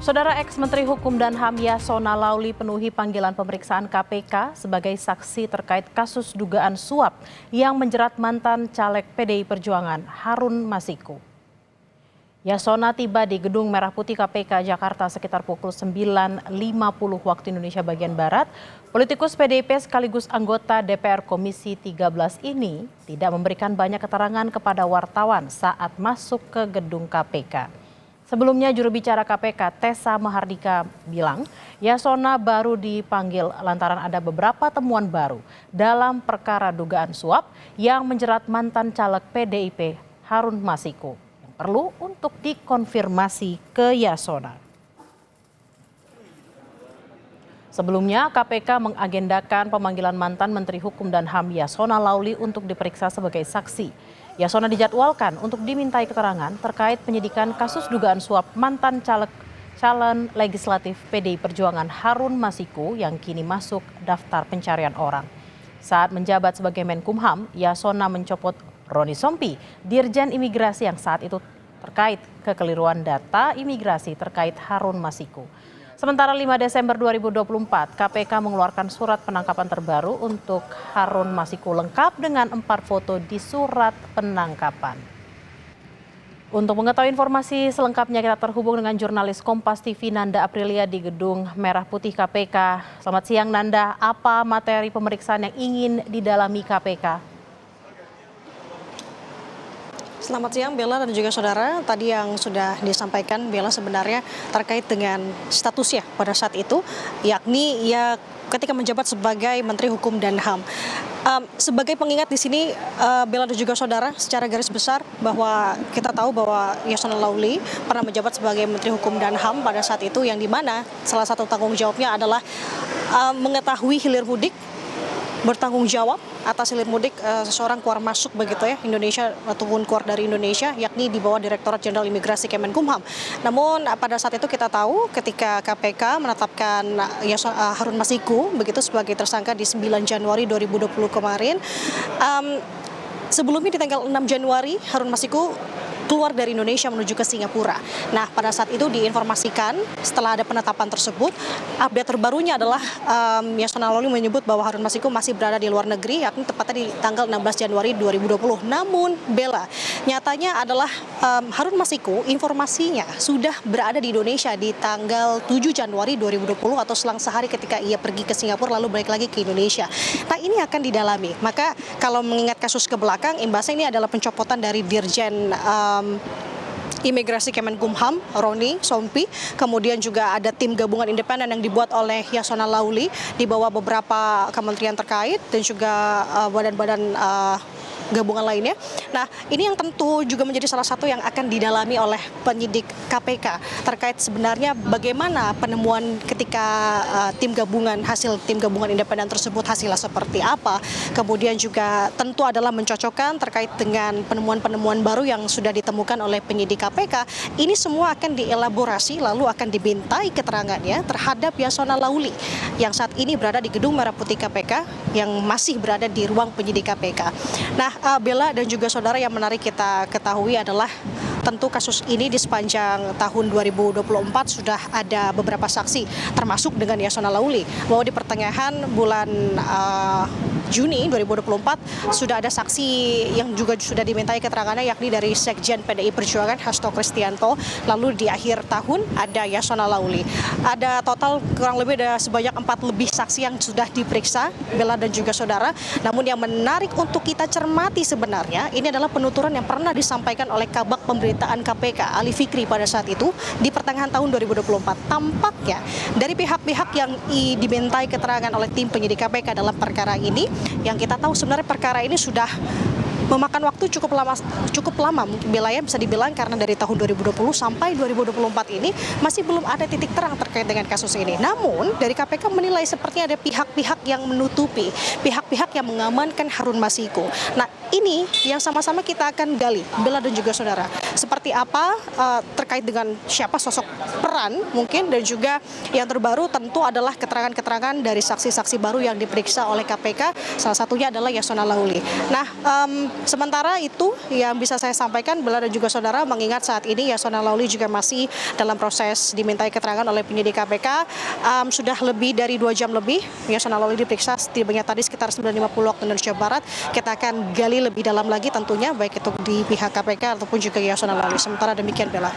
Saudara ex-Menteri Hukum dan HAM Yasona Lauli penuhi panggilan pemeriksaan KPK sebagai saksi terkait kasus dugaan suap yang menjerat mantan caleg PDI Perjuangan Harun Masiku. Yasona tiba di Gedung Merah Putih KPK Jakarta sekitar pukul 9.50 waktu Indonesia bagian Barat. Politikus PDIP sekaligus anggota DPR Komisi 13 ini tidak memberikan banyak keterangan kepada wartawan saat masuk ke gedung KPK. Sebelumnya juru bicara KPK Tessa Mahardika bilang Yasona baru dipanggil lantaran ada beberapa temuan baru dalam perkara dugaan suap yang menjerat mantan caleg PDIP Harun Masiku yang perlu untuk dikonfirmasi ke Yasona. Sebelumnya KPK mengagendakan pemanggilan mantan Menteri Hukum dan HAM Yasona Lauli untuk diperiksa sebagai saksi. Yasona dijadwalkan untuk dimintai keterangan terkait penyidikan kasus dugaan suap mantan calon legislatif PDI Perjuangan Harun Masiku yang kini masuk daftar pencarian orang. Saat menjabat sebagai Menkumham, Yasona mencopot Roni Sompi, Dirjen Imigrasi yang saat itu terkait kekeliruan data imigrasi terkait Harun Masiku. Sementara 5 Desember 2024, KPK mengeluarkan surat penangkapan terbaru untuk Harun Masiku lengkap dengan 4 foto di surat penangkapan. Untuk mengetahui informasi selengkapnya kita terhubung dengan jurnalis Kompas TV Nanda Aprilia di Gedung Merah Putih KPK. Selamat siang Nanda, apa materi pemeriksaan yang ingin didalami KPK? Selamat siang Bella dan juga saudara. Tadi yang sudah disampaikan Bella sebenarnya terkait dengan statusnya pada saat itu, yakni ia ketika menjabat sebagai Menteri Hukum dan HAM. Sebagai pengingat di sini Bella dan juga saudara, secara garis besar bahwa kita tahu bahwa Yasona Lauli pernah menjabat sebagai Menteri Hukum dan HAM pada saat itu, yang dimana salah satu tanggung jawabnya adalah mengetahui hilir mudik, bertanggung jawab atas hilir mudik seseorang keluar masuk begitu ya Indonesia ataupun keluar dari Indonesia, yakni di bawah Direktorat Jenderal Imigrasi Kemenkumham. Namun pada saat itu kita tahu ketika KPK menetapkan Harun Masiku begitu sebagai tersangka di 9 Januari 2020 kemarin, sebelumnya di tanggal 6 Januari Harun Masiku keluar dari Indonesia menuju ke Singapura. Nah, pada saat itu diinformasikan setelah ada penetapan tersebut, update terbarunya adalah Yasona Lauli menyebut bahwa Harun Masiku masih berada di luar negeri, yakni tepatnya di tanggal 16 Januari 2020. Namun, Bella, nyatanya adalah Harun Masiku informasinya sudah berada di Indonesia di tanggal 7 Januari 2020 atau selang sehari ketika ia pergi ke Singapura lalu balik lagi ke Indonesia. Nah, ini akan didalami. Maka kalau mengingat kasus ke belakang, imbasnya ini adalah pencopotan dari Dirjen Imigrasi Kemenkumham, Roni Sompi, kemudian juga ada tim gabungan independen yang dibuat oleh Yasona Lauli di bawah beberapa kementerian terkait dan juga badan-badan gabungan lainnya. Nah, ini yang tentu juga menjadi salah satu yang akan didalami oleh penyidik KPK terkait sebenarnya bagaimana penemuan ketika hasil tim gabungan independen tersebut hasilnya seperti apa. Kemudian juga tentu adalah mencocokkan terkait dengan penemuan-penemuan baru yang sudah ditemukan oleh penyidik KPK. Ini semua akan dielaborasi lalu akan dimintai keterangannya terhadap Yasona Lauli yang saat ini berada di Gedung Merah Putih KPK yang masih berada di ruang penyidik KPK. Nah, Bella dan juga saudara, yang menarik kita ketahui adalah tentu kasus ini di sepanjang tahun 2024 sudah ada beberapa saksi termasuk dengan Yasona Lauli, bahwa di pertengahan bulan Juni 2024 sudah ada saksi yang juga sudah dimintai keterangannya, yakni dari Sekjen PDI Perjuangan Hasto Kristianto. Lalu di akhir tahun ada Yasona Lauli. Ada total kurang lebih ada sebanyak 4 lebih saksi yang sudah diperiksa, Bella dan juga saudara. Namun yang menarik untuk kita cermati sebenarnya ini adalah penuturan yang pernah disampaikan oleh Kabag Pemberitaan KPK Ali Fikri pada saat itu di pertengahan tahun 2024. Tampaknya dari pihak-pihak yang dimintai keterangan oleh tim penyidik KPK dalam perkara ini, yang kita tahu sebenarnya perkara ini sudah memakan waktu cukup lama mungkin Bella ya, bisa dibilang, karena dari tahun 2020 sampai 2024 ini masih belum ada titik terang terkait dengan kasus ini. Namun dari KPK menilai sepertinya ada pihak-pihak yang menutupi, pihak-pihak yang mengamankan Harun Masiku. Nah, ini yang sama-sama kita akan gali, Bella dan juga saudara. Seperti apa terkait dengan siapa sosok peran mungkin, dan juga yang terbaru tentu adalah keterangan-keterangan dari saksi-saksi baru yang diperiksa oleh KPK. Salah satunya adalah Yasona Lauli. Nah, Sementara itu yang bisa saya sampaikan Bella dan juga saudara, mengingat saat ini Yasona Lawli juga masih dalam proses dimintai keterangan oleh penyidik KPK. Sudah lebih dari 2 jam lebih Yasona Lawli diperiksa, setibanya tadi sekitar 9.50 waktu Indonesia Barat. Kita akan gali lebih dalam lagi tentunya, baik itu di pihak KPK ataupun juga Yasona Lawli. Sementara demikian, Bella.